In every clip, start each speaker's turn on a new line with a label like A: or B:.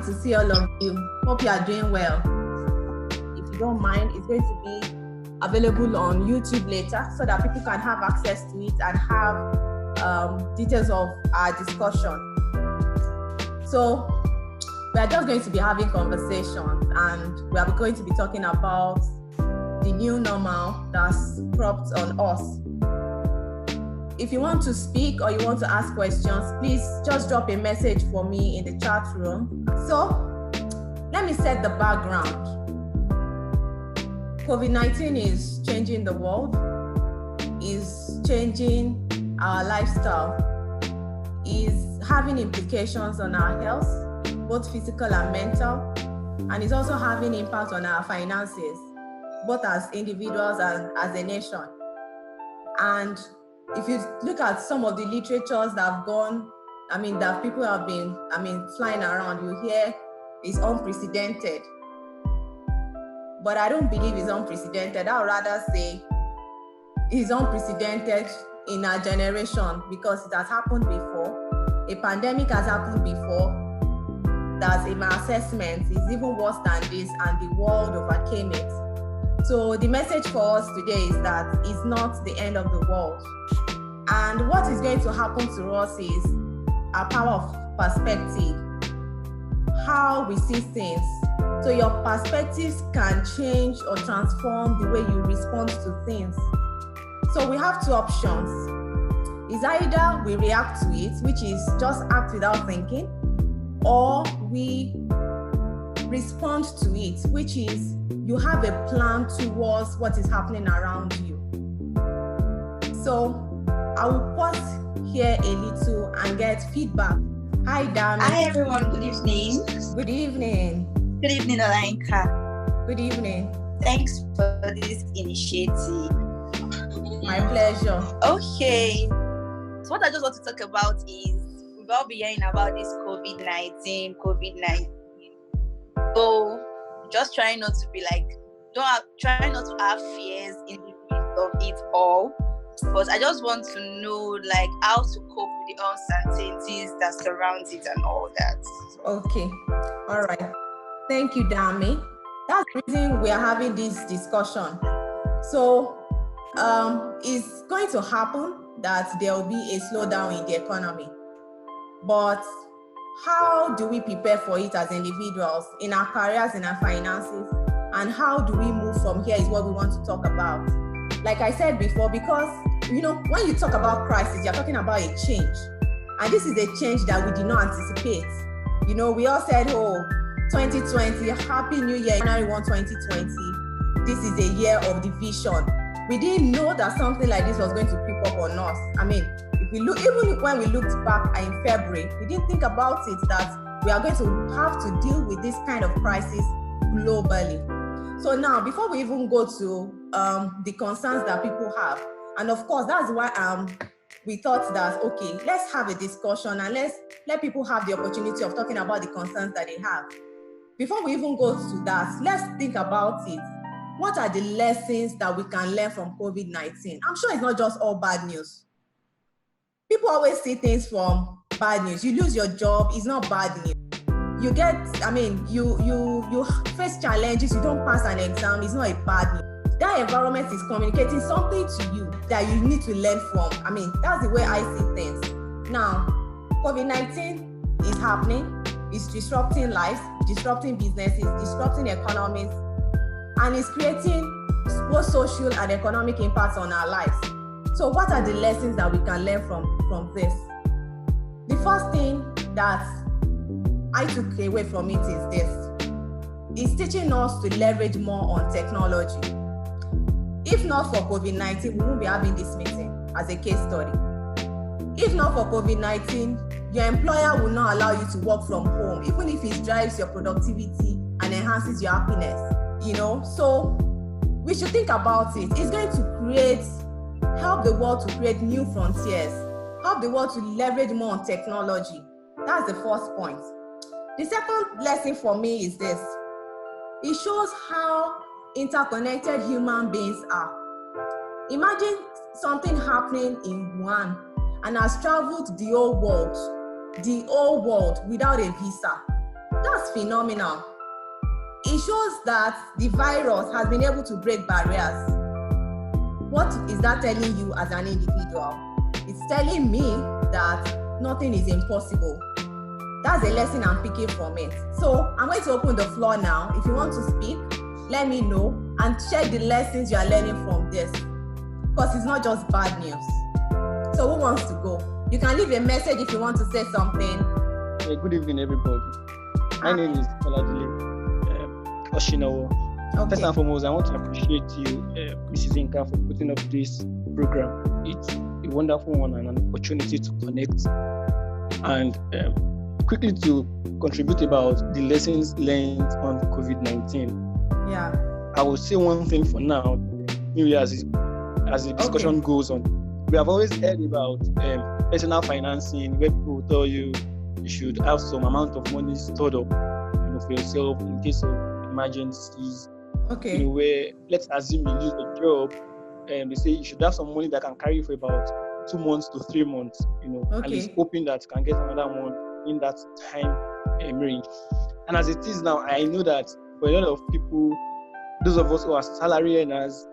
A: to see all of you. Hope you are doing well. If you don't mind, it's going to be available on YouTube later so that people can have access to it and have details of our discussion. So we are just going to be having conversations, and we are going to be talking about the new normal that's cropped on us. If you want to speak or you want to ask questions, please just drop a message for me in the chat room. So let me set the background. COVID-19 is changing the world, is changing our lifestyle, is having implications on our health, both physical and mental, and is also having impact on our finances, both as individuals and as a nation. And if you look at some of the literatures that have gone, that people have been, flying around, you hear it's unprecedented. But I don't believe it's unprecedented. I would rather say it's unprecedented in our generation because it has happened before. A pandemic has happened before. That's in my assessment is even worse than this, and the world overcame it. So the message for us today is that it's not the end of the world. And what is going to happen to us is our power of perspective, how we see things. So your perspectives can change or transform the way you respond to things. So we have two options. It's either we react to it, which is just act without thinking, or we respond to it, which is you have a plan towards what is happening around you. So I will pause here a little and get feedback. Hi, Dami.
B: Hi, everyone. Good evening.
A: Good evening.
B: Good evening, Olayinka.
A: Good evening.
B: Thanks for this initiative.
A: My pleasure.
B: Okay. So what I just want to talk about is we've all been hearing about this COVID-19. So just trying not to be like, trying not to have fears in the midst of it all. But I just want to know how to cope with the uncertainties that surround it and all that.
A: Okay. All right. Thank you, Dami. That's the reason we are having this discussion. So it's going to happen that there will be a slowdown in the economy. But how do we prepare for it as individuals, in our careers, in our finances, and how do we move from here is what we want to talk about. Like I said before, because, when you talk about crisis, you're talking about a change. And this is a change that we did not anticipate. We all said, 2020, Happy New Year, January 1, 2020. This is a year of division. We didn't know that something like this was going to creep up on us. If we look, even when we looked back in February, we didn't think about it that we are going to have to deal with this kind of crisis globally. So now, before we even go to the concerns that people have, and of course, that's why we thought that, okay, let's have a discussion and let's let people have the opportunity of talking about the concerns that they have. Before we even go to that, let's think about it. What are the lessons that we can learn from COVID-19? I'm sure it's not just all bad news. People always see things from bad news. You lose your job, it's not bad news. You get, you face challenges, you don't pass an exam, it's not a bad news. That environment is communicating something to you that you need to learn from. That's the way I see things. Now, COVID-19 is happening. It's disrupting lives, disrupting businesses, disrupting economies, and it's creating both social and economic impacts on our lives. So what are the lessons that we can learn from this? The first thing that I took away from it is this. It's teaching us to leverage more on technology. If not for COVID-19, we won't be having this meeting as a case study. If not for COVID-19, your employer will not allow you to work from home, even if it drives your productivity and enhances your happiness, So we should think about it. It's going to help the world to create new frontiers, help the world to leverage more on technology. That's the first point. The second lesson for me is this. It shows how interconnected human beings are. Imagine something happening in Wuhan and has traveled the whole world without a visa. That's phenomenal. It shows that the virus has been able to break barriers. What is that telling you as an individual? It's telling me that nothing is impossible. That's a lesson I'm picking from it. So I'm going to open the floor now. If you want to speak, let me know and share the lessons you are learning from this. Because it's not just bad news. So who wants to go? You can leave a message if you want to say something.
C: Hey, good evening, everybody. My name is Oladile Oshinowo.
A: Okay.
C: First and foremost, I want to appreciate you, Mrs. Inka, for putting up this program. It's a wonderful one and an opportunity to connect and quickly to contribute about the lessons learned on COVID-19.
A: Yeah.
C: I will say one thing for now, maybe as the discussion goes on. We have always heard about personal financing, where people will tell you should have some amount of money stored up, for yourself in case of emergencies.
A: Okay.
C: Where let's assume you lose a job, and they say you should have some money that can carry you for about 2 months to 3 months. And it's hoping that you can get another one in that time range. And as it is now, I know that for a lot of people, those of us who are salary earners,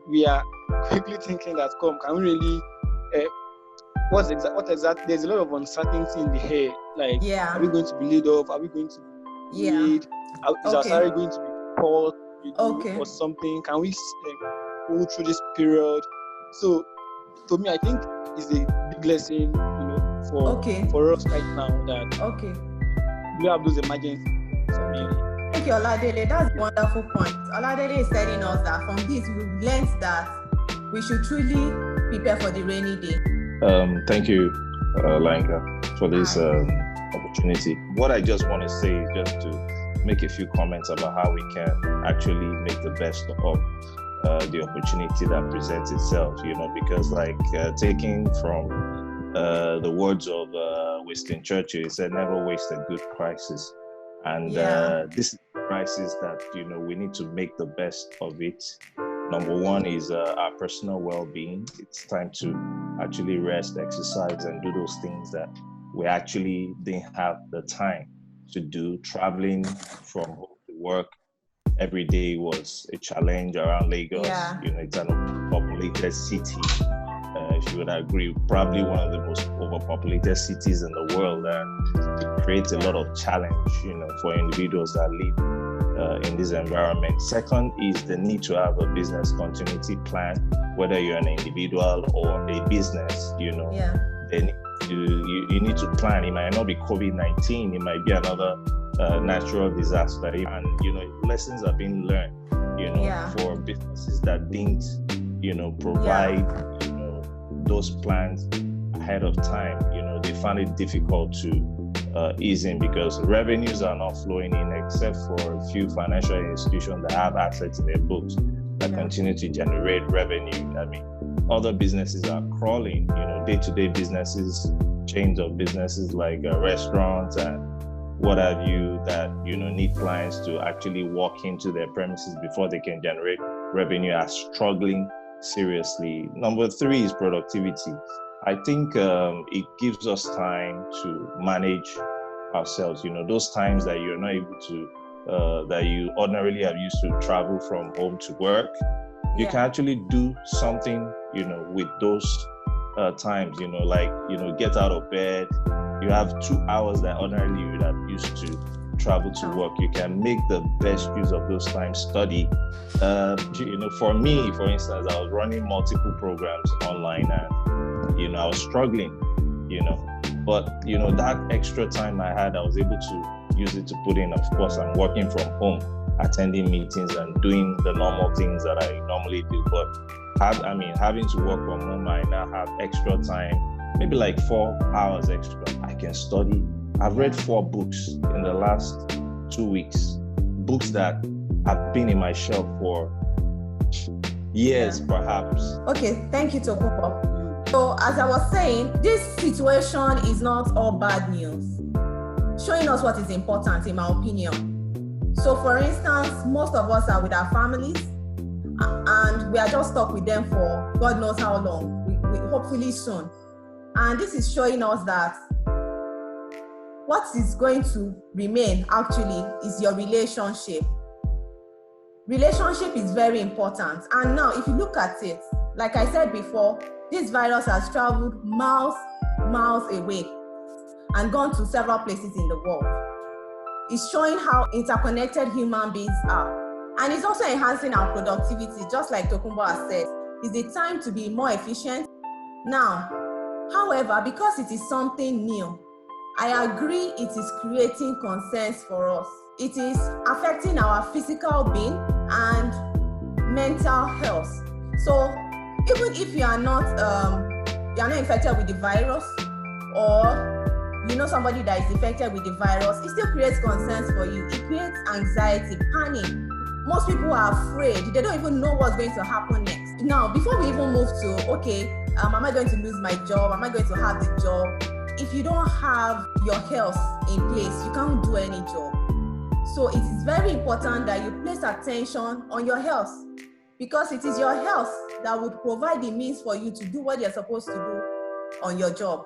C: we are quickly thinking that, can we really? What exactly? There's a lot of uncertainty in the air. Like, are we going to be laid off? Are we going to be paid? Is our salary going to be called or something? Can we go through this period? So, to me, I think it's a big lesson, for us right now that we have those emergencies.
A: Thank you, Oladele. That's a wonderful point. Oladele is telling us that from this we've learned that we should truly prepare for the rainy day.
D: Thank you, Lanka, for this opportunity. What I just want to say is just to make a few comments about how we can actually make the best of the opportunity that presents itself, because taking from the words of Winston Churchill, he said, never waste a good crisis. And this is a crisis that, we need to make the best of it. Number one is our personal well-being. It's time to actually rest, exercise, and do those things that we actually didn't have the time to do. Traveling from home to work every day was a challenge around Lagos.
A: Yeah.
D: It's an overpopulated city. If you would agree, probably one of the most overpopulated cities in the world. It creates a lot of challenge, for individuals that live in this environment. Second is the need to have a business continuity plan, whether you're an individual or a business, then you need to plan. It might not be COVID-19, it might be another natural disaster. And, lessons are being learned, for businesses that didn't, provide, those plans ahead of time. They found it difficult to ease in because revenues are not flowing in except for a few financial institutions that have assets in their books that continue to generate revenue. I mean, other businesses are crawling, day-to-day businesses, chains of businesses like restaurants and what have you that, need clients to actually walk into their premises before they can generate revenue are struggling seriously. Number three is productivity. I think it gives us time to manage ourselves. Those times that you're not able to, that you ordinarily have used to travel from home to work, you can actually do something, with those times, get out of bed. You have 2 hours that ordinarily you would have used to travel to work. You can make the best use of those times, study. For me, for instance, I was running multiple programs online and, I was struggling, but, that extra time I had, I was able to use it to put in. Of course, I'm working from home, attending meetings and doing the normal things that I normally do. But having to work from home, I now have extra time, maybe like 4 hours extra. I can study. I've read 4 books in the last 2 weeks, books that have been in my shelf for years, perhaps.
A: Okay, thank you, Tokupo. So as I was saying, this situation is not all bad news, showing us what is important, in my opinion. So for instance, most of us are with our families and we are just stuck with them for God knows how long, we hopefully soon. And this is showing us that what is going to remain actually is your relationship. Relationship is very important. And now, if you look at it, like I said before, this virus has traveled miles away and gone to several places in the world. It's showing how interconnected human beings are. And it's also enhancing our productivity, just like Tokunbo has said. It's the time to be more efficient. Now, however, because it is something new, I agree it is creating concerns for us. It is affecting our physical being and mental health. So even if you are not infected with the virus, or you know somebody that is infected with the virus, it still creates concerns for you. It creates anxiety, panic. Most people are afraid. They don't even know what's going to happen next. Now, before we even move to, okay, am I going to lose my job? Am I going to have the job? If you don't have your health in place, you can't do any job. So it is very important that you place attention on your health, because it is your health that would provide the means for you to do what you're supposed to do on your job.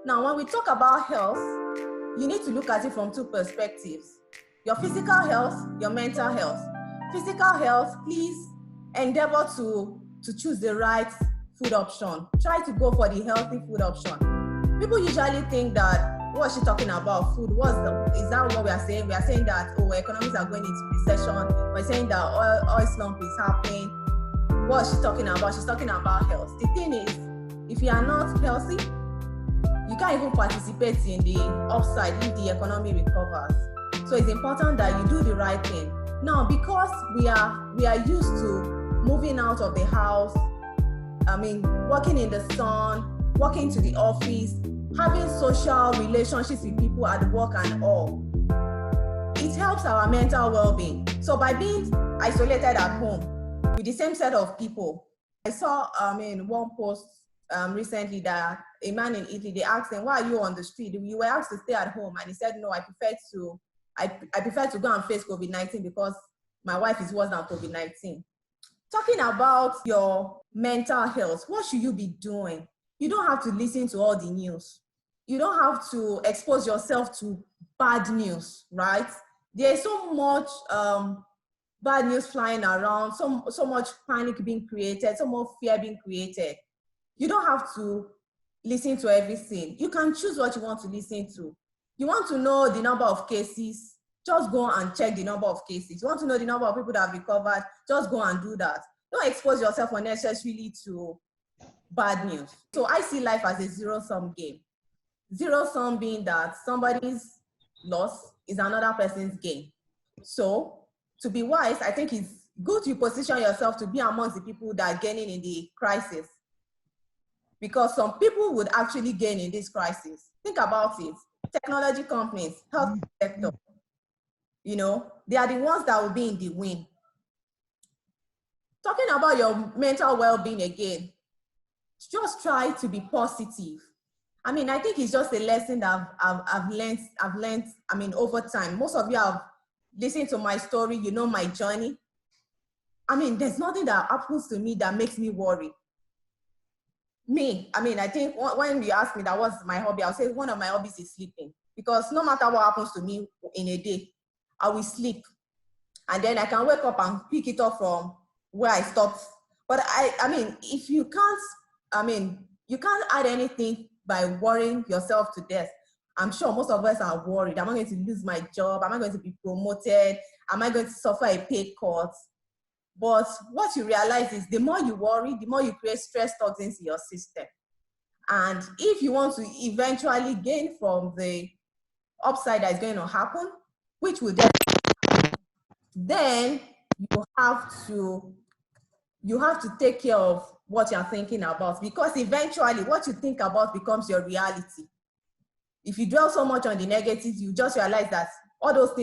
A: Now, when we talk about health, you need to look at it from two perspectives: your physical health, your mental health. Physical health, please endeavor to choose the right food option. Try to go for the healthy food option. People usually think that, what is she talking about? Food? Is that what we are saying? We are saying that, oh, economies are going into recession. We're saying that oil slump is happening. What is she talking about? She's talking about health. The thing is, if you are not healthy, you can't even participate in the upside if the economy recovers. So it's important that you do the right thing. Now, because we are used to moving out of the house, working in the sun, walking to the office, having social relationships with people at work and all, it helps our mental well-being. So by being isolated at home with the same set of people, I saw one post recently that a man in Italy, they asked him, why are you on the street? You were asked to stay at home, and he said, no, I prefer to go and face COVID-19 because my wife is worse than COVID-19. Talking about your mental health, what should you be doing? You don't have to listen to all the news. You don't have to expose yourself to bad news, right? There's so much bad news flying around, so much panic being created, so much fear being created. You don't have to listen to everything. You can choose what you want to listen to. You want to know the number of cases, just go and check the number of cases. You want to know the number of people that have recovered, just go and do that. Don't expose yourself unnecessarily to bad news. So I see life as a zero-sum game. Zero-sum being that somebody's loss is another person's gain. So to be wise, I think it's good to position yourself to be amongst the people that are gaining in the crisis. Because some people would actually gain in this crisis. Think about it. Technology companies, health sector, they are the ones that will be in the win. Talking about your mental well-being again, just try to be positive. I think it's just a lesson that I've learned, over time. Most of you have listened to my story, you know my journey. There's nothing that happens to me that makes me worry. I think when you ask me that was my hobby, I'll say one of my hobbies is sleeping. Because no matter what happens to me in a day, I will sleep. And then I can wake up and pick it up from where I stopped. But if you can't, you can't add anything by worrying yourself to death. I'm sure most of us are worried. Am I going to lose my job? Am I going to be promoted? Am I going to suffer a pay cut? But what you realize is the more you worry, the more you create stress toxins in your system. And if you want to eventually gain from the upside that is going to happen, which will then you have to take care of what you're thinking about, because eventually what you think about becomes your reality. If you dwell so much on the negatives, you just realize that all those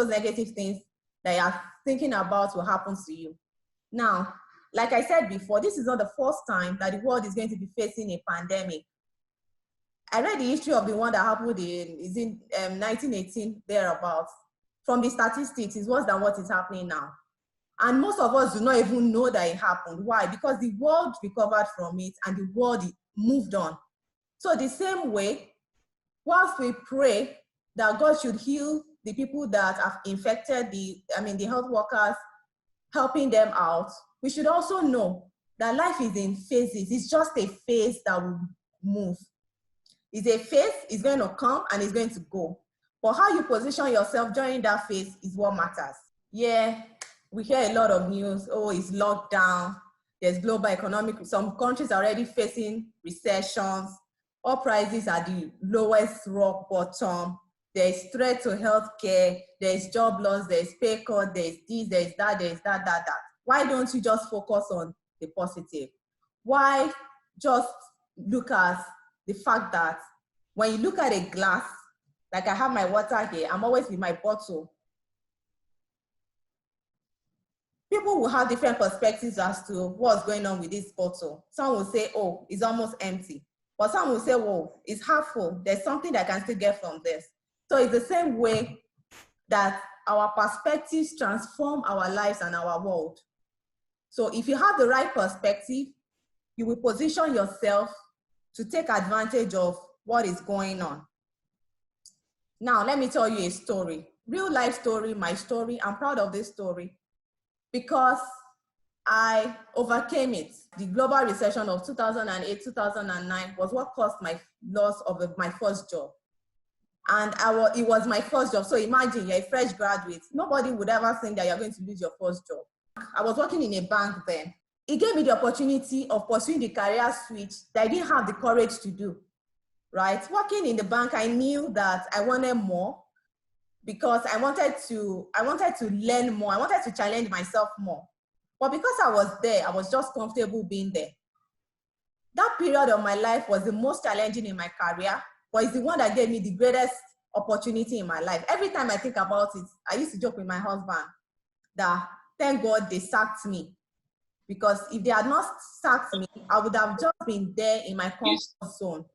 A: negative things that you're thinking about will happen to you. Now, like I said before, this is not the first time that the world is going to be facing a pandemic. I read the history of the one that happened in 1918, thereabouts. From the statistics, it's worse than what is happening now. And most of us do not even know that it happened. Why? Because the world recovered from it and the world moved on. So the same way, whilst we pray that God should heal the people that have infected the health workers, helping them out, we should also know that life is in phases. It's just a phase that will move. It's a phase, it's going to come and it's going to go. But how you position yourself during that phase is what matters. Yeah, we hear a lot of news. Oh, it's lockdown. There's global economic, some countries are already facing recessions. All prices are the lowest rock bottom. There's threat to healthcare. There's job loss. There's pay cut. There's this. There's that. There's that. Why don't you just focus on the positive? Why just look at the fact that when you look at a glass, like I have my water here, I'm always with my bottle. People will have different perspectives as to what's going on with this bottle. Some will say, oh, it's almost empty. But some will say, whoa, it's half full. There's something that I can still get from this. So it's the same way that our perspectives transform our lives and our world. So if you have the right perspective, you will position yourself to take advantage of what is going on. Now, let me tell you a story. Real life story, my story. I'm proud of this story because I overcame it. The global recession of 2008, 2009 was what caused my loss of my first job. And it was my first job. So imagine you're a fresh graduate. Nobody would ever think that you're going to lose your first job. I was working in a bank then. It gave me the opportunity of pursuing the career switch that I didn't have the courage to do, right? Working in the bank, I knew that I wanted more because I wanted to learn more. I wanted to challenge myself more. But because I was there, I was just comfortable being there. That period of my life was the most challenging in my career, but it's the one that gave me the greatest opportunity in my life. Every time I think about it, I used to joke with my husband that thank God they sacked me. Because if they had not sacked me, I would have just been there in my comfort zone.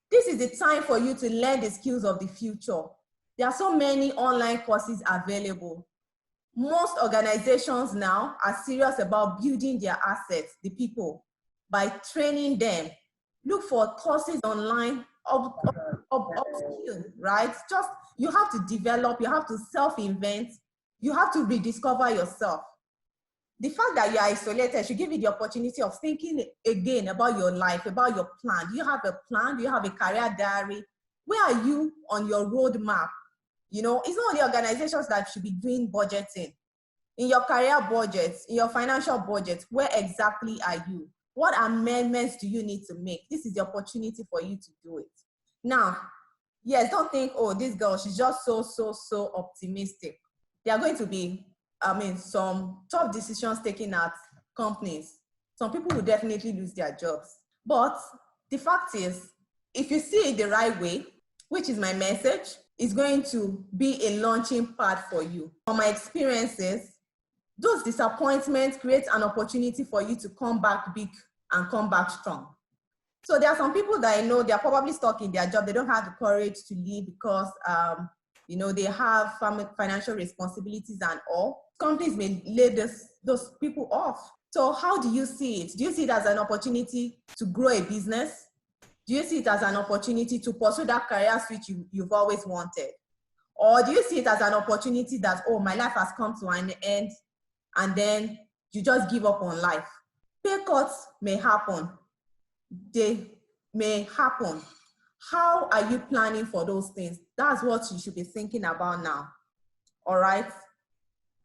A: This is the time for you to learn the skills of the future. There are so many online courses available. Most organizations now are serious about building their assets, the people, by training them. Look for courses online of skill, right? Just, you have to develop, you have to self-invent, you have to rediscover yourself. The fact that you're isolated should give you the opportunity of thinking again about your life, about your plan. Do you have a plan? Do you have a career diary? Where are you on your roadmap? You know, it's not only organizations that should be doing budgeting. In your career budget, in your financial budget, where exactly are you? What amendments do you need to make? This is the opportunity for you to do it. Now, yes, don't think, oh, this girl, she's just so optimistic. There are going to be, some tough decisions taken at companies. Some people will definitely lose their jobs. But the fact is, if you see it the right way, which is my message, it's going to be a launching pad for you. From my experiences, those disappointments create an opportunity for you to come back big and come back strong. So there are some people that I know, they're probably stuck in their job. They don't have the courage to leave because, they have financial responsibilities and all. Companies may lay those people off. So how do you see it? Do you see it as an opportunity to grow a business? Do you see it as an opportunity to pursue that career switch you've always wanted? Or do you see it as an opportunity that, oh, my life has come to an end, and then you just give up on life? Pay cuts may happen. They may happen. How are you planning for those things? That's what you should be thinking about now. All right?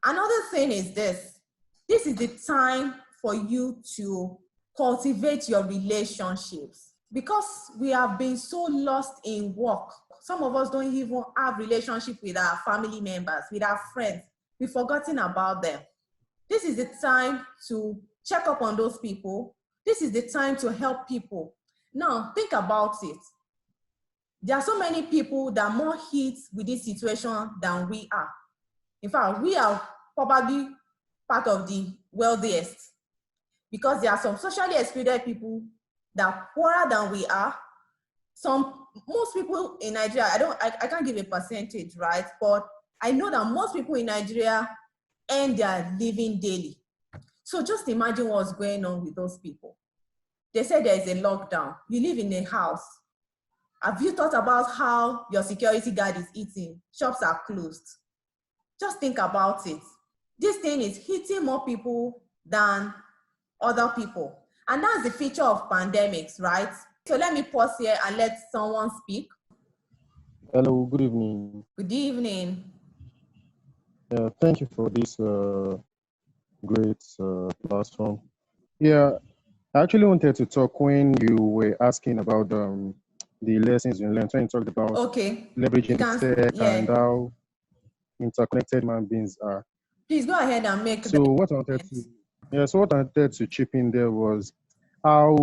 A: Another thing is this. This is the time for you to cultivate your relationships. Because we have been so lost in work. Some of us don't even have relationship with our family members, with our friends. We've forgotten about them. This is the time to check up on those people. This is the time to help people. Now, think about it. There are so many people that are more hit with this situation than we are. In fact, we are probably part of the wealthiest because there are some socially excluded people that are poorer than we are. Most people in Nigeria, I can't give a percentage, right? But I know that most people in Nigeria earn their living daily. So just imagine what's going on with those people. They say there is a lockdown. You live in a house. Have you thought about how your security guard is eating? Shops are closed. Just think about it. This thing is hitting more people than other people. And that's the feature of pandemics, right? So let me pause here and let someone speak.
E: Hello, good evening.
A: Good evening.
E: Thank you for this great platform. Yeah, I actually wanted to talk when you were asking about the lessons you learned, when you talked about leveraging tech and how interconnected human beings are.
A: Please go ahead and make
E: so what I wanted to chip in there was how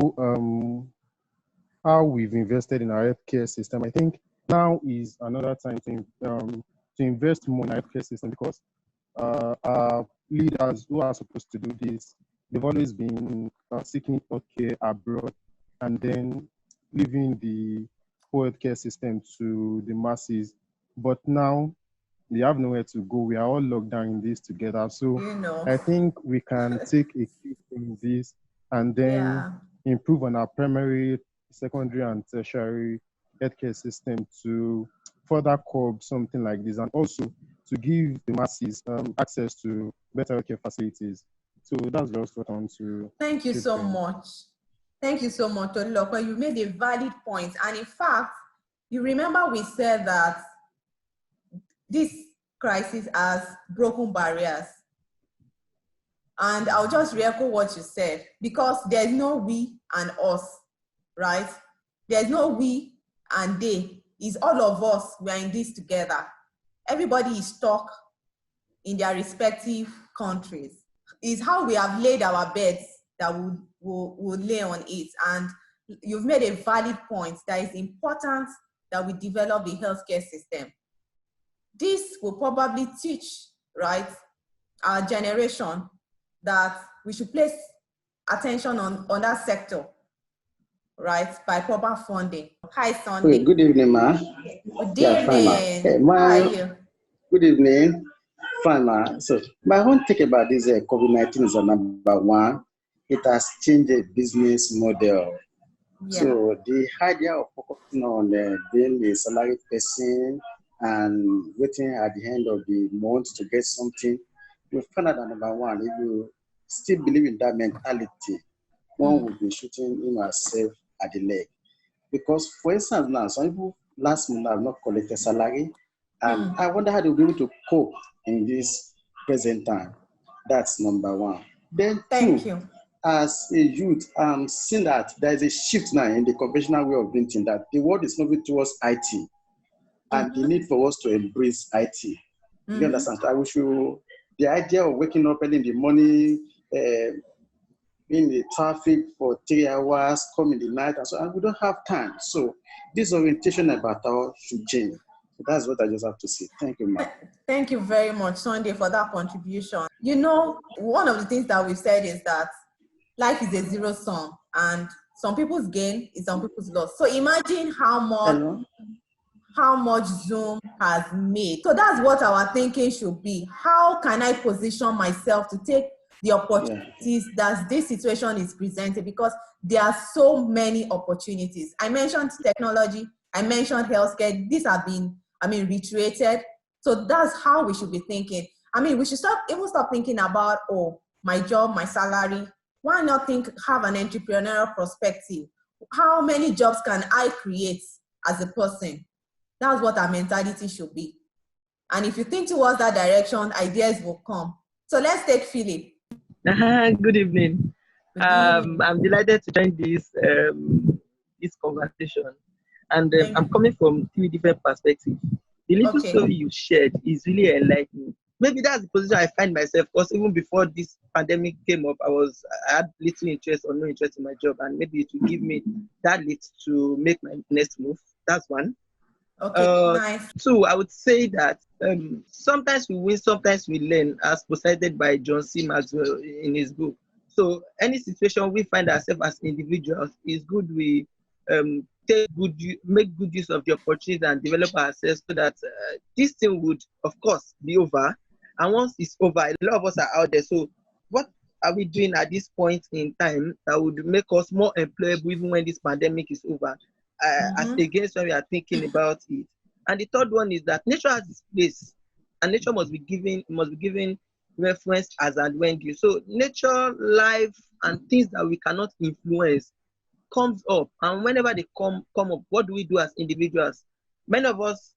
E: we've invested in our healthcare system. I think now is another time to invest more in our healthcare system, because our leaders who are supposed to do this, they've always been seeking healthcare abroad and then leaving the poor healthcare system to the masses. But now we have nowhere to go. We are all locked down in this together. So I think we can take a cue from this and then improve on our primary, secondary, and tertiary healthcare system to further curb something like this, and also to give the masses access to better healthcare facilities. So that's just what I want to.
A: Thank you so much. Thank you so much, Tolilokwe. You made a valid point. And in fact, you remember we said that this crisis has broken barriers. And I'll just re-echo what you said, because there's no we and us, right? There's no we and they. It's all of us. We are in this together. Everybody is stuck in their respective countries. It's how we have laid our beds that we'll lay on it. And you've made a valid point that it's important that we develop the healthcare system. This will probably teach, right, our generation that we should place attention on that sector, right, by proper funding. Hi, Sunday.
F: Good evening, ma.
A: Good evening. How are you?
F: Good evening. Fine, ma. So my own take about this COVID-19 is number one. It has changed the business model. Yeah. So the idea of focusing on being a salary person and waiting at the end of the month to get something, you find out that number one, if you still believe in that mentality, one will be shooting him herself at the leg. Because for instance now, some people last month have not collected salary, and I wonder how they'll be able to cope in this present time. That's number one. Then two, as a youth, I'm seeing that there is a shift now in the conventional way of doing things, that the world is moving towards IT, and the need for us to embrace IT. You understand? I wish you the idea of waking up early in the morning, in the traffic for 3 hours, come in the night, and so on. We don't have time. So this orientation about our should change. So that's what I just have to say. Thank you, ma'am.
A: Thank you very much, Sunday, for that contribution. You know, one of the things that we've said is that life is a zero sum, and some people's gain is some people's loss. So imagine how much Zoom has made. So that's what our thinking should be. How can I position myself to take the opportunities that this situation is presenting? Because there are so many opportunities. I mentioned technology, I mentioned healthcare. These have been, reiterated. So that's how we should be thinking. We should stop thinking about, my job, my salary. Why not have an entrepreneurial perspective? How many jobs can I create as a person? That's what our mentality should be. And if you think towards that direction, ideas will come. So let's take Philip.
G: Good evening. I'm delighted to join this conversation. And I'm coming from 3 different perspectives. The little story you shared is really enlightening. Maybe that's the position I find myself, because even before this pandemic came up, I had little interest or no interest in my job, and maybe it will give me that little to make my next move. That's one.
A: Nice.
G: 2, I would say that sometimes we win, sometimes we learn, as presented by John C. Maxwell in his book. So any situation we find ourselves as individuals, is good we make good use of the opportunity and develop ourselves, so that this thing would, of course, be over. And once it's over, a lot of us are out there. So what are we doing at this point in time that would make us more employable even when this pandemic is over? as against when we are thinking about it. And the third one is that nature has its place, and nature must be given reference as and when due. So nature, life, and things that we cannot influence comes up, and whenever they come up, what do we do as individuals? Many of us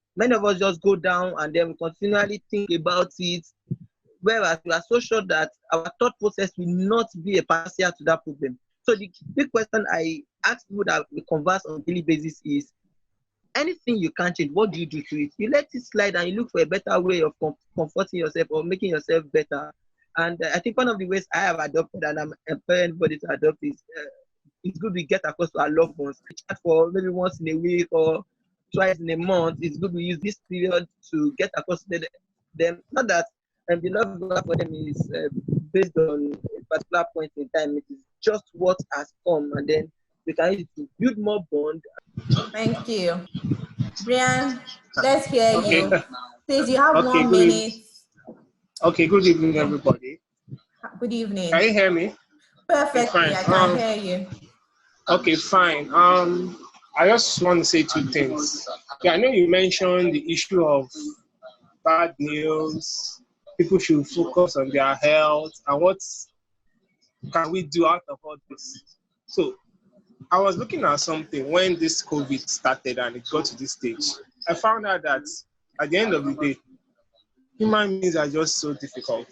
G: just go down and then we continually think about it, whereas we are so sure that our thought process will not be a partial to that problem. So the big question I ask people that we converse on a daily basis is, anything you can't change, what do you do to it? You let it slide and you look for a better way of comforting yourself or making yourself better. And I think one of the ways I have adopted, and I'm employing everybody to adopt, is it's good we get across to our loved ones. We chat for maybe once in a week or twice in a month. It's good we use this period to get across to them. Not that the love we have for them is based on a particular point in time. It is just what has come, and then we can use it to build more bond.
A: Thank you. Brian, let's hear you. Please, you have 1 minute.
H: Okay, good evening, everybody.
A: Good evening.
H: Can you hear me?
A: Perfectly, I can hear you.
H: Okay, fine. I just want to say two things. Yeah, I know you mentioned the issue of bad news. People should focus on their health and what can we do out of all this. So I was looking at something when this COVID started and it got to this stage. I found out that at the end of the day, human beings are just so difficult.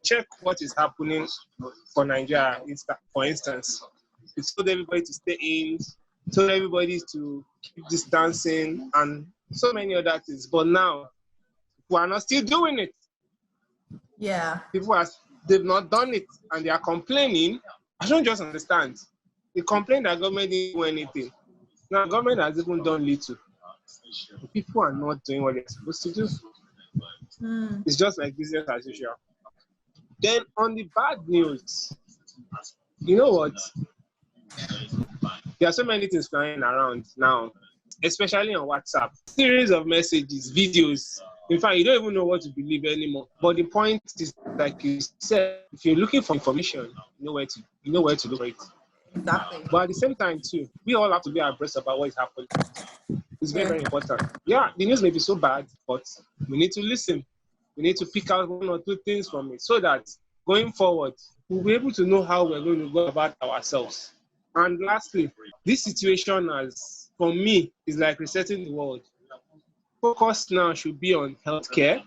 H: Check what is happening for Nigeria, for instance. It told everybody to stay in, told everybody to keep distancing, and so many other things. But now, people are not still doing it.
A: Yeah.
H: They've not done it, and they are complaining. I don't just understand. They complain that government didn't do anything. Now, government has even done little. People are not doing what they're supposed to do. It's just like business as usual. Then on the bad news, you know what? There are so many things flying around now, especially on WhatsApp. Series of messages, videos. In fact, you don't even know what to believe anymore. But the point is, like you said, if you're looking for information, you know where to look for it.
A: Exactly.
H: But at the same time, too, we all have to be abreast about what is happening. It's very, very important. Yeah, the news may be so bad, but we need to listen. We need to pick out 1 or 2 things from it so that going forward, we'll be able to know how we're going to go about ourselves. And lastly, this situation for me, is like resetting the world. Focus now should be on healthcare,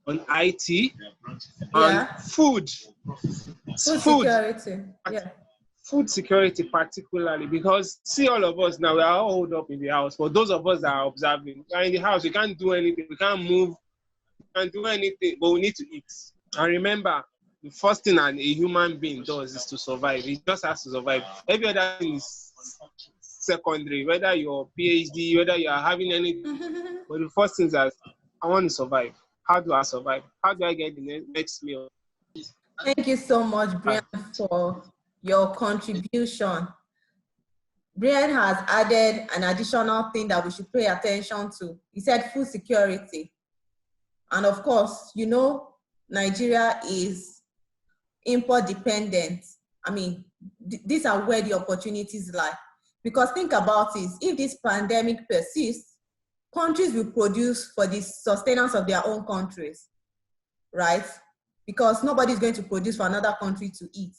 H: on IT, on food.
A: Food security. Yeah.
H: Food security particularly, because see, all of us now, we are all holed up in the house. For those of us that are observing, we are in the house, we can't do anything, we can't move, we can't do anything, but we need to eat. And remember, the first thing a human being does is to survive. He just has to survive. Every other thing is secondary, whether you're PhD, whether you are having anything. But the first thing is that I want to survive. How do I survive? How do I get the next meal?
A: Thank you so much, Brian, for your contribution. Brian has added an additional thing that we should pay attention to. He said food security. And of course, you know, Nigeria is import dependent. I mean, these are where the opportunities lie. Because think about it, if this pandemic persists, countries will produce for the sustenance of their own countries, right? Because nobody's going to produce for another country to eat.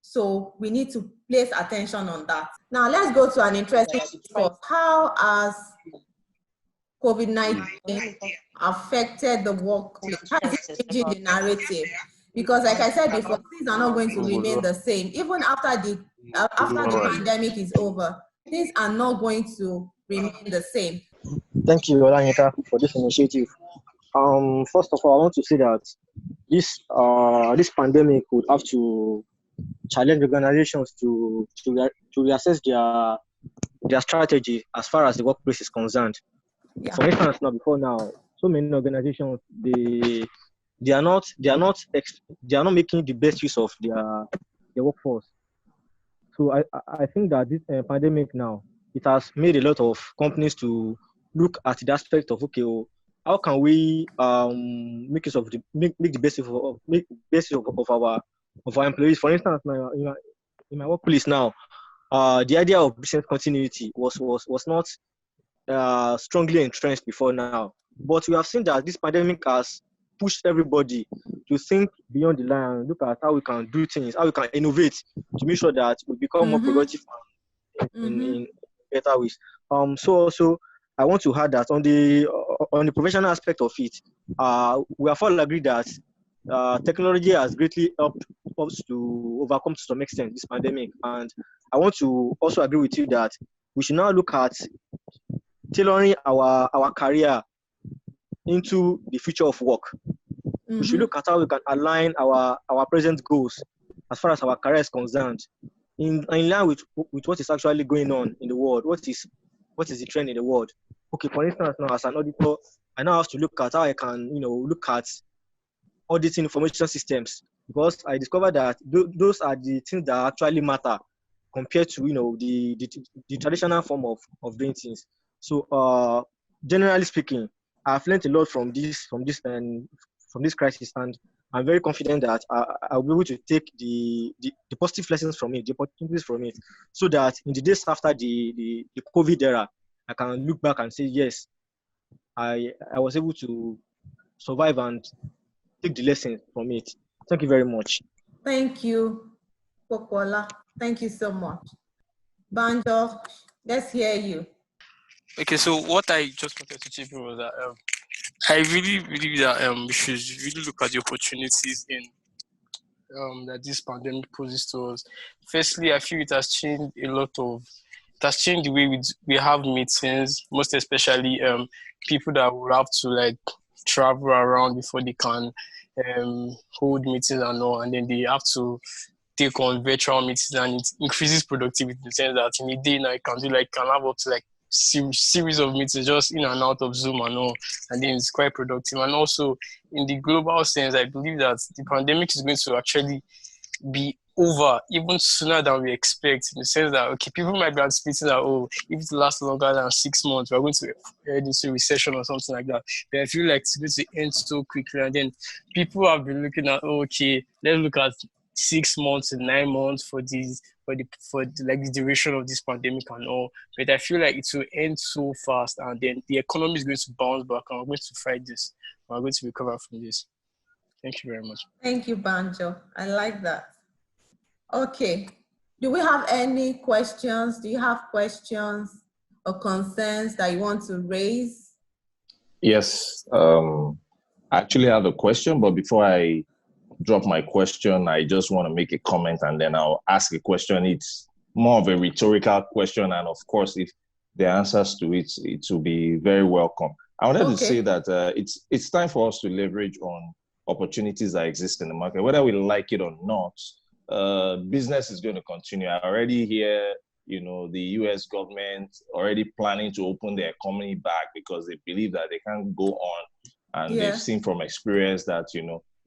A: So we need to place attention on that. Now let's go to an interesting discourse. How has COVID-19 affected the workplace? How is it changing the narrative? Because like I said before, things are not going to remain the same. Even after the pandemic is over, things are not going to remain the same.
I: Thank you, Olanyika, for this initiative. First of all, I want to say that this pandemic would have to challenge organizations to reassess their strategy as far as the workplace is concerned. Yeah. For instance, now, so many organizations they are not making the best use of their workforce. So I think that this pandemic now, it has made a lot of companies to look at the aspect of, okay, how can we make use of make the best of our employees. For instance, in my workplace now, the idea of business continuity was not strongly entrenched before now. But we have seen that this pandemic has pushed everybody to think beyond the line, look at how we can do things, how we can innovate to make sure that we become more productive in better ways. So also I want to add that on the professional aspect of it, we have all agreed that technology has greatly helped us to overcome to some extent this pandemic. And I want to also agree with you that we should now look at tailoring our career into the future of work. We should look at how we can align our present goals as far as our career is concerned, in line with what is actually going on in the world. What is the trend in the world? Okay, for instance, now as an auditor, I now have to look at how I can, look at auditing information systems, because I discovered that those are the things that actually matter compared to the traditional form of doing things. So generally speaking, I've learned a lot from this crisis, and I'm very confident that I'll be able to take the positive lessons from it, the opportunities from it, so that in the days after the COVID era, I can look back and say, yes, I was able to survive and take the lessons from it. Thank you very much.
A: Thank you, Popola. Thank you so much. Banjo, let's hear you.
J: Okay, so what I just wanted to chip in was that I really believe that we should really look at the opportunities in that this pandemic poses to us. Firstly, I feel it has changed the way we have meetings, most especially people that will have to like travel around before they can hold meetings and all, and then they have to take on virtual meetings, and it increases productivity in the sense that in a day now you can have up to like series of meetings just in and out of Zoom and all, and then it's quite productive. And also in the global sense, I believe that the pandemic is going to actually be over even sooner than we expect, in the sense that okay, people might be anticipating that if it lasts longer than 6 months, we're going to head into recession or something like that. But I feel like it's going to end so quickly, and then people have been looking at okay, let's look at 6 months and 9 months for the duration of this pandemic and all. But I feel like it will end so fast, and then the economy is going to bounce back, and we're going to fight this. We're going to recover from this. Thank you very much.
A: Thank you, Banjo. I like that. Okay. Do we have any questions? Do you have questions or concerns that you want to raise?
D: Yes. I actually have a question, but before I drop my question, I just want to make a comment and then I'll ask a question. It's more of a rhetorical question, and of course, if the answers to it will be very welcome. I wanted to say that it's time for us to leverage on opportunities that exist in the market, whether we like it or not. Business is going to continue. I already hear, the US government already planning to open the economy back because they believe that they can't go on, and they've seen from experience that,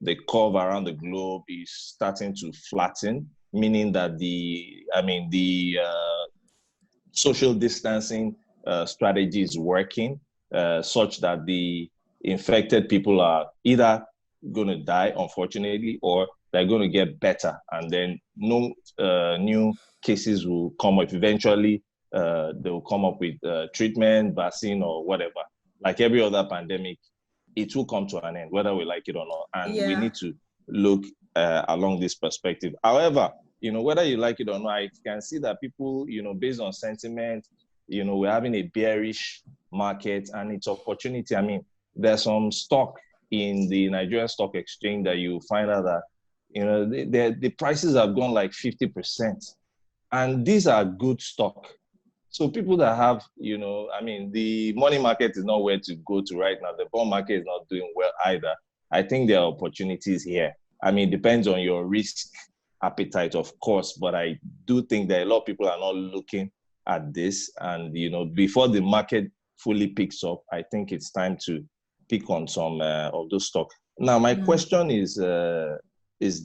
D: the curve around the globe is starting to flatten, meaning that the social distancing strategy is working, such that the infected people are either going to die, unfortunately, or they're going to get better, and then no new cases will come up. Eventually, they will come up with treatment, vaccine, or whatever. Like every other pandemic, it will come to an end, whether we like it or not. And we need to look along this perspective. However, whether you like it or not, I can see that people, based on sentiment, we're having a bearish market, and it's opportunity. I mean, there's some stock in the Nigerian Stock Exchange that you find out that, the prices have gone like 50%. And these are good stock. So people that have, the money market is not where to go to right now. The bond market is not doing well either. I think there are opportunities here. I mean, it depends on your risk appetite, of course, but I do think that a lot of people are not looking at this. And, before the market fully picks up, I think it's time to pick on some of those stocks. Now, my question is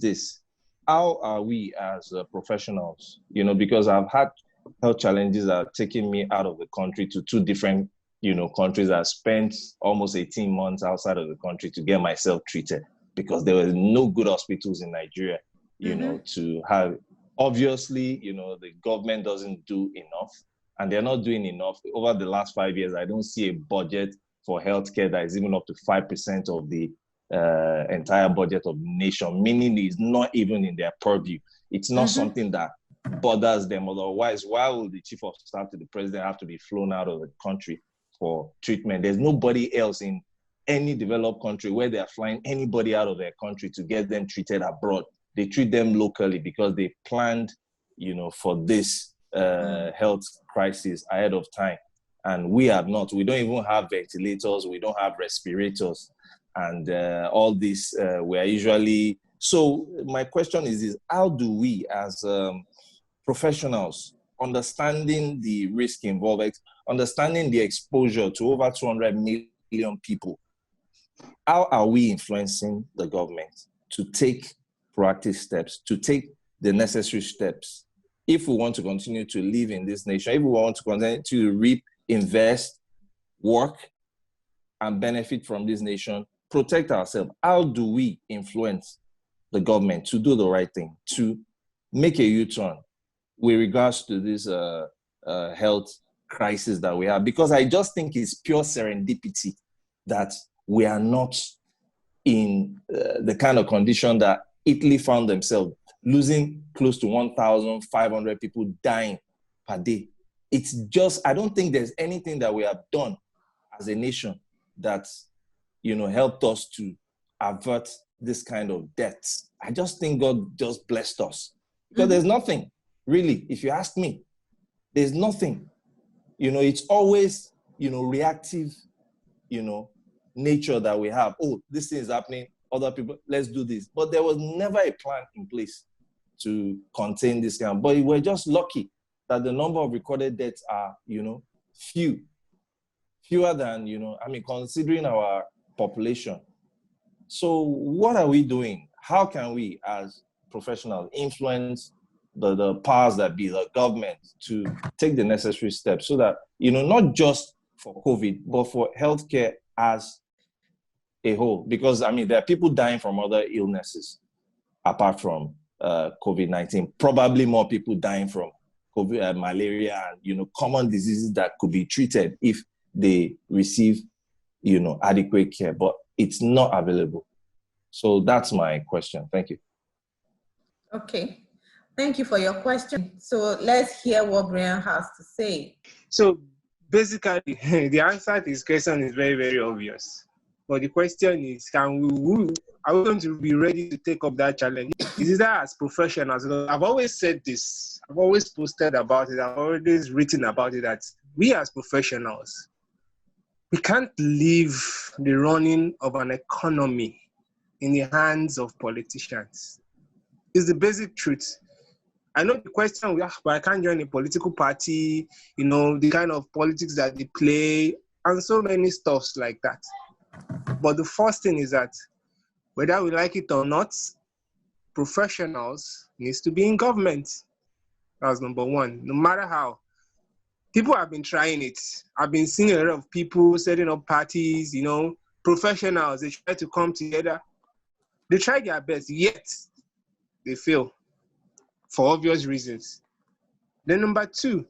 D: this. How are we as professionals, because I've had health challenges that are taking me out of the country to 2 different, countries. I spent almost 18 months outside of the country to get myself treated because there were no good hospitals in Nigeria, to have Obviously, the government doesn't do enough, and they're not doing enough. Over the last 5 years, I don't see a budget for healthcare that is even up to 5% of the entire budget of the nation, meaning it's not even in their purview. It's not something that bothers them. Otherwise, why would the chief of staff to the president have to be flown out of the country for treatment? There's nobody else in any developed country where they are flying anybody out of their country to get them treated abroad. They treat them locally because they planned, for this health crisis ahead of time. And we have not. We don't even have ventilators. We don't have respirators. And all this, we are usually... So my question is how do we as professionals, understanding the risk involved, understanding the exposure to over 200 million people, how are we influencing the government to take proactive steps, to take the necessary steps if we want to continue to live in this nation, if we want to continue to reap, invest, work, and benefit from this nation, protect ourselves? How do we influence the government to do the right thing, to make a U-turn with regards to this health crisis that we have? Because I just think it's pure serendipity that we are not in the kind of condition that Italy found themselves, losing close to 1,500 people dying per day. It's just, I don't think there's anything that we have done as a nation that, helped us to avert this kind of deaths. I just think God just blessed us. Because there's nothing, really, if you ask me, there's nothing. It's always, reactive, nature that we have. Oh, this thing is happening, other people, let's do this. But there was never a plan in place to contain this kind. But we're just lucky that the number of recorded deaths are, fewer than, considering our population. So what are we doing? How can we, as professionals, influence the powers that be, the government, to take the necessary steps so that, not just for COVID, but for healthcare as a whole? Because, there are people dying from other illnesses apart from COVID-19. Probably more people dying from COVID, malaria, and, common diseases that could be treated if they receive, adequate care. But it's not available. So that's my question. Thank you.
A: Okay. Thank you for your question. So let's hear what Brian has to say.
H: So basically, the answer to this question is very, very obvious. But the question is, are we going to be ready to take up that challenge? Is it that as professionals? I've always said this. I've always posted about it. I've always written about it, that we as professionals, we can't leave the running of an economy in the hands of politicians. It's the basic truth. I know the question we ask, but I can't join a political party, the kind of politics that they play, and so many stuffs like that. But the first thing is that whether we like it or not, professionals needs to be in government. That's number one. No matter how. People have been trying it. I've been seeing a lot of people setting up parties, professionals, they try to come together. They try their best, yet they fail for obvious reasons. Then number two,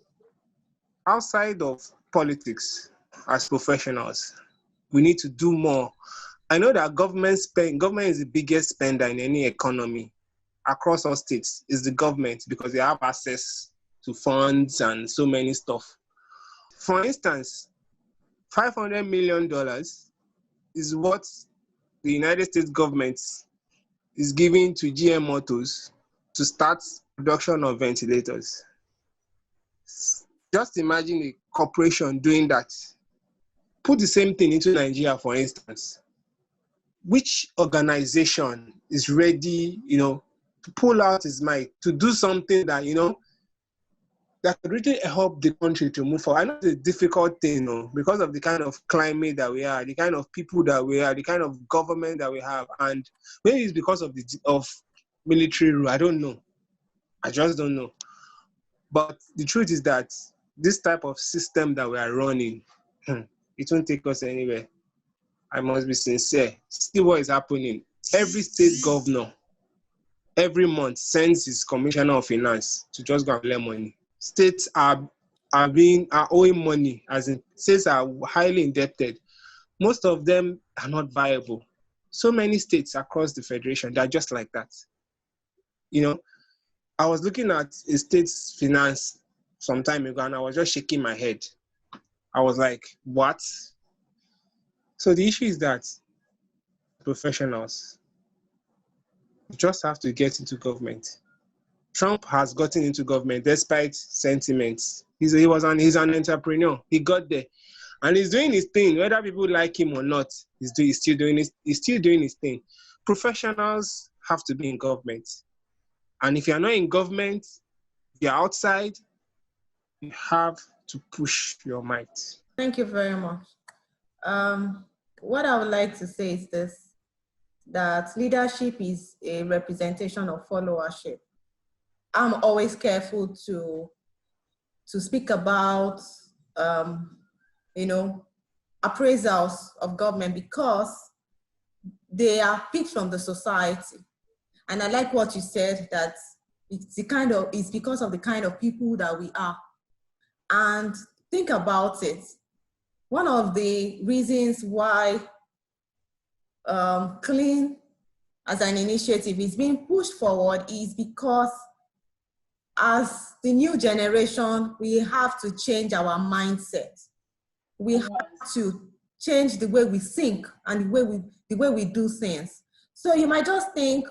H: outside of politics, as professionals, we need to do more. I know that government is the biggest spender in any economy across all states. Is the government, because they have access to funds and so many stuff. For instance, $500 million is what the United States government is giving to GM Motors to start production of ventilators. Just imagine a corporation doing that. Put the same thing into Nigeria, for instance. Which organization is ready, to pull out his might, to do something that, that could really help the country to move forward? I know it's a difficult thing, because of the kind of climate that we are, the kind of people that we are, the kind of government that we have, and maybe it's because of military rule. I don't know. I just don't know. But the truth is that this type of system that we are running, it won't take us anywhere. I must be sincere. See what is happening. Every state governor every month sends his commissioner of finance to just go and lend money. States are owing money, as in states are highly indebted. Most of them are not viable. So many states across the federation, they're just like that. I was looking at a state's finance some time ago and I was just shaking my head. I was like, what? So the issue is that professionals just have to get into government. Trump has gotten into government despite sentiments. He's an entrepreneur. He got there. And he's doing his thing, whether people like him or not. He's still doing his thing. Professionals have to be in government. And if you're not in government, if you're outside, you have to push your might.
A: Thank you very much. What I would like to say is this, that leadership is a representation of followership. I'm always careful to speak about, appraisals of government because they are picked from the society. And I like what you said, that it's because of the kind of people that we are. And think about it. One of the reasons why C.L.E.A.N as an initiative is being pushed forward is because as the new generation, we have to change our mindset. We have to change the way we think and the way we do things. So you might just think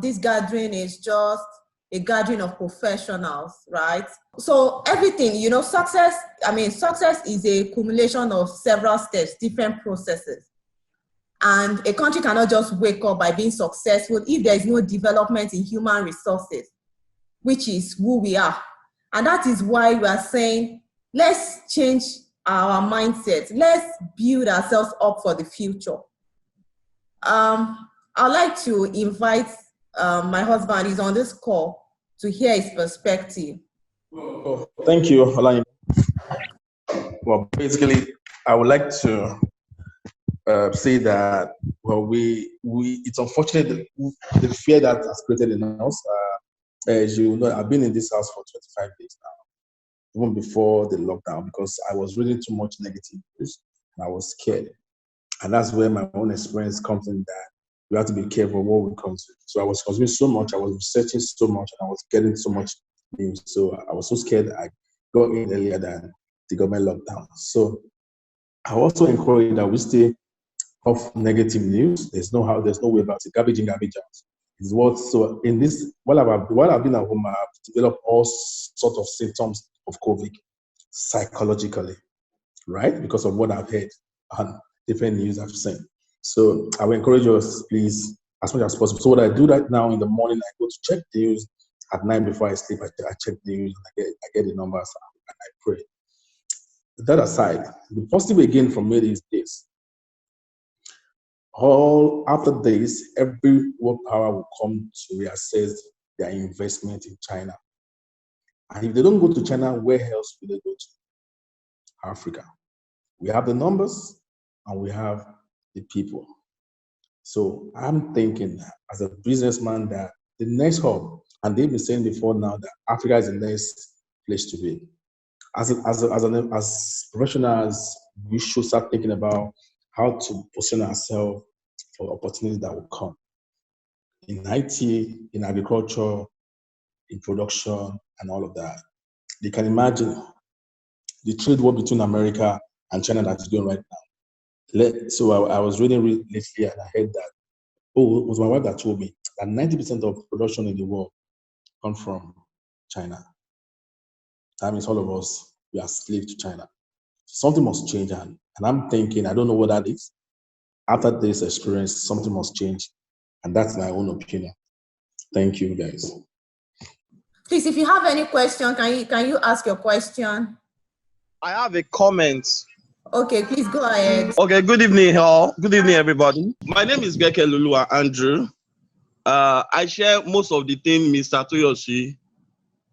A: this gathering is just a gathering of professionals, right? So everything, success is a accumulation of several steps, different processes. And a country cannot just wake up by being successful if there is no development in human resources, which is who we are. And that is why we are saying, let's change our mindset. Let's build ourselves up for the future. I'd like to invite my husband, he's on this call, to hear his perspective.
K: Oh, thank you, Olayin. Well, basically, I would like to say that, well, it's unfortunate the fear that has created in us. As you know, I've been in this house for 25 days now, even before the lockdown, because I was reading too much negative news and I was scared. And that's where my own experience comes in, that you have to be careful what we come to. So I was consuming so much, I was researching so much, and I was getting so much news. So I was so scared I got in earlier than the government lockdown. So I also encourage that we stay off negative news. There's no way about it. Garbage in, garbage out. So in this, while I've been at home, I've developed all sorts of symptoms of COVID psychologically, right? Because of what I've heard and different news I've seen. So I will encourage us, please, as much as possible. So what I do right now in the morning, I go to check the news. At night before I sleep, I check the news, and I get the numbers, and I pray. That aside, the positive again for me is this. After this, every world power will come to reassess their investment in China. And if they don't go to China, where else will they go to? Africa. We have the numbers and we have the people. So I'm thinking as a businessman that the next hub, and they've been saying before now that Africa is the next place to be. As professionals, we should start thinking about how to position ourselves for opportunities that will come in IT, in agriculture, in production, and all of that. You can imagine the trade war between America and China that is going right now. So I was reading lately and I heard that, it was my wife that told me that 90% of production in the world come from China. That means all of us, we are slaves to China. Something must change, and I'm thinking, I don't know what that is. After this experience, something must change, and that's my own opinion. Thank you, guys.
A: Please, if you have any question, can you ask your question?
L: I have a comment.
A: Okay, please go ahead.
L: Okay, good evening, all. Good evening, everybody. My name is Geke Lulua Andrew. I share most of the things Mr. Toyosi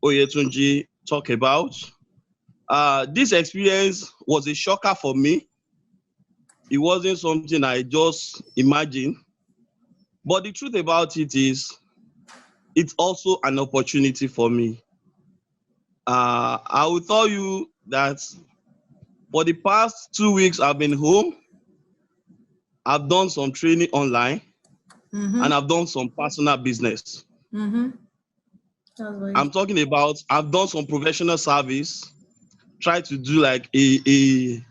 L: Oyetunji talk about. This experience was a shocker for me. It wasn't something I just imagined. But the truth about it is it's also an opportunity for me. I will tell you that for the past 2 weeks, I've been home. I've done some training online, and I've done some personal business. I'm talking about, I've done some professional service, try to do like a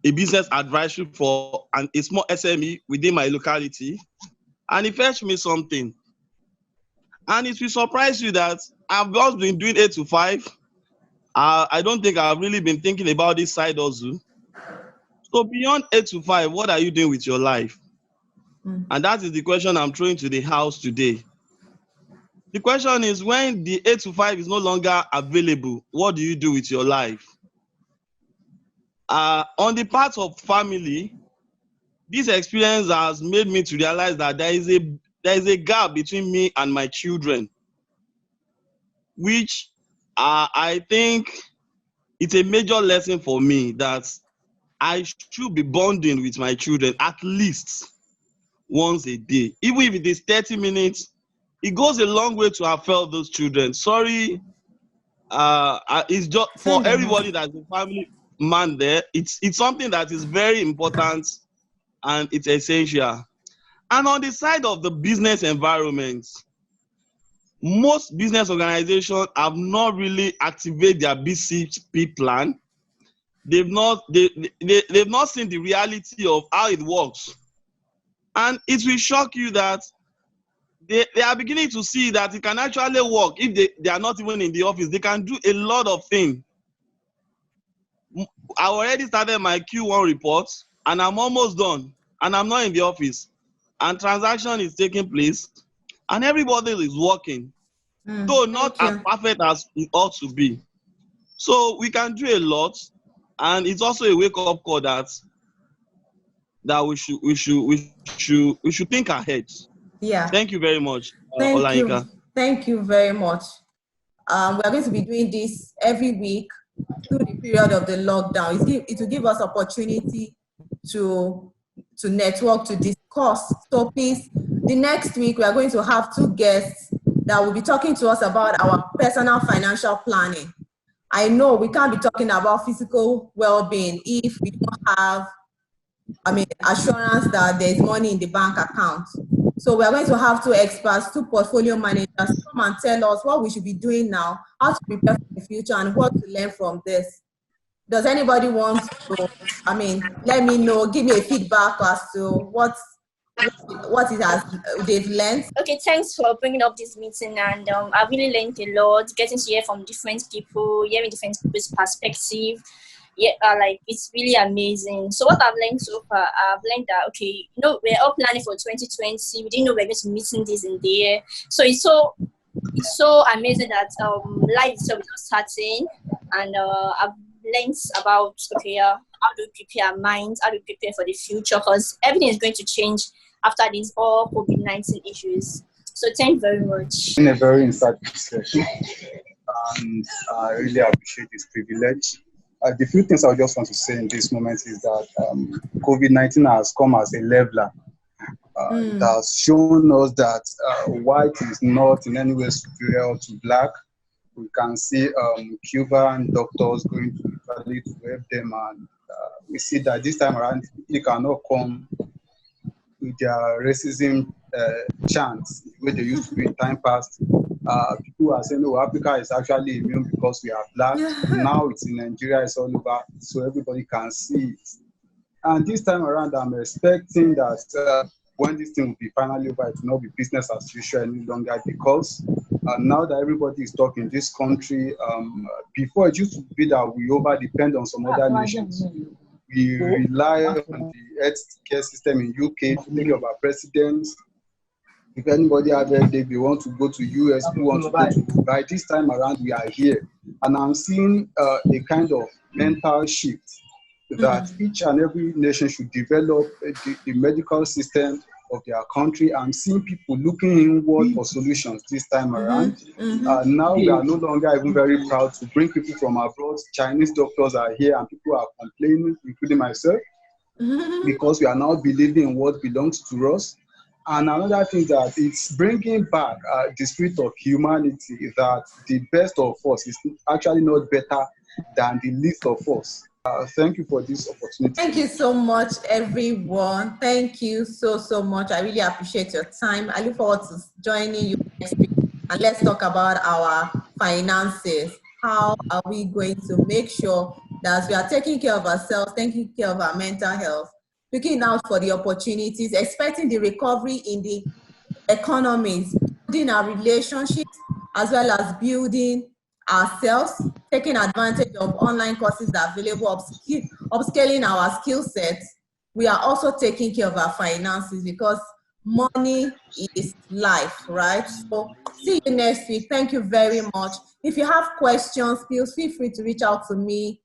L: business advisory for a small SME within my locality, and it fetched me something. And it will surprise you that I've just been doing 8 to 5. I don't think I've really been thinking about this side also. So beyond 8 to 5, what are you doing with your life? And that is the question I'm throwing to the house today. The question is, when the 8 to 5 is no longer available, what do you do with your life? On the part of family, this experience has made me to realize that there is a gap between me and my children, which I think it's a major lesson for me, that I should be bonding with my children at least once a day. Even if it is 30 minutes, it goes a long way to have felt those children. Sorry, it's just for everybody that's a family man there. It's something that is very important and it's essential. And on the side of the business environment, most business organizations have not really activated their BCP plan. They've not seen the reality of how it works. And it will shock you that they are beginning to see that it can actually work. If they are not even in the office, they can do a lot of things. I already started my Q1 report, and I'm almost done, and I'm not in the office, and transaction is taking place, and everybody is working, though not as perfect as it ought to be. So we can do a lot, and it's also a wake-up call that we should think ahead.
A: Yeah.
L: Thank you very much,
A: Thank you.
L: Olayinka.
A: Thank you very much. We are going to be doing this every week through the period of the lockdown. It will give us opportunity to network, to discuss topics. The next week, we are going to have 2 guests that will be talking to us about our personal financial planning. I know we can't be talking about physical well-being if we don't have, assurance that there's money in the bank account. So we are going to have 2 experts, 2 portfolio managers, come and tell us what we should be doing now, how to prepare for the future, and what to learn from this. Does anybody want to, let me know, give me a feedback as to what they've learned?
M: Okay, thanks for bringing up this meeting, and I really learned a lot, getting to hear from different people, hearing different people's perspective. Yeah, it's really amazing. So what I've learned so far, I've learned that, okay, we're all planning for 2020. We didn't know we're going to be meeting this in the year. So it's so amazing that life itself is not starting, and I've learned about, okay, how do we prepare our minds, how do we prepare for the future, because everything is going to change after these all COVID-19 issues. So thank you very much.
F: In a very insightful session, and I really appreciate this privilege. The few things I just want to say in this moment is that COVID-19 has come as a leveler. It has shown us that white is not in any way superior to black. We can see Cuban doctors going to Italy to help them, and we see that this time around they cannot come with their racism chants the way they used to do in time past. People are saying, "Oh, Africa is actually immune because we are black." Now it's in Nigeria, it's all over, so everybody can see it. And this time around, I'm expecting that when this thing will be finally over, it will not be business as usual any longer, because now that everybody is talking in this country, before it used to be that we over depend on some other nations. We rely on the health care system in UK to take care of our presidents. If anybody out there, they want to go to US, who want to go to Dubai, this time around we are here. And I'm seeing a kind of mental shift that each and every nation should develop the medical system of their country. I'm seeing people looking inward for solutions this time around. Now we are no longer even very proud to bring people from abroad. Chinese doctors are here and people are complaining, including myself, because we are now believing in what belongs to us.
N: And another thing that it's bringing back the spirit of humanity, that the best of us is actually not better than the least of us. Thank you for this opportunity.
A: Thank you so much, everyone. Thank you so much. I really appreciate your time. I look forward to joining you next week, and let's talk about our finances. How are we going to make sure that we are taking care of ourselves, taking care of our mental health, looking out for the opportunities, expecting the recovery in the economies, building our relationships, as well as building ourselves, taking advantage of online courses that are available, upscaling our skill sets. We are also taking care of our finances, because money is life, right? So see you next week. Thank you very much. If you have questions, please feel free to reach out to me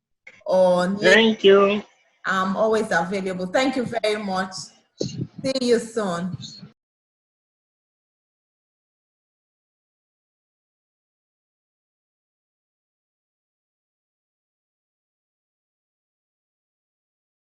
A: on LinkedIn.
H: Thank you.
A: I'm always available. Thank you very much. See you soon.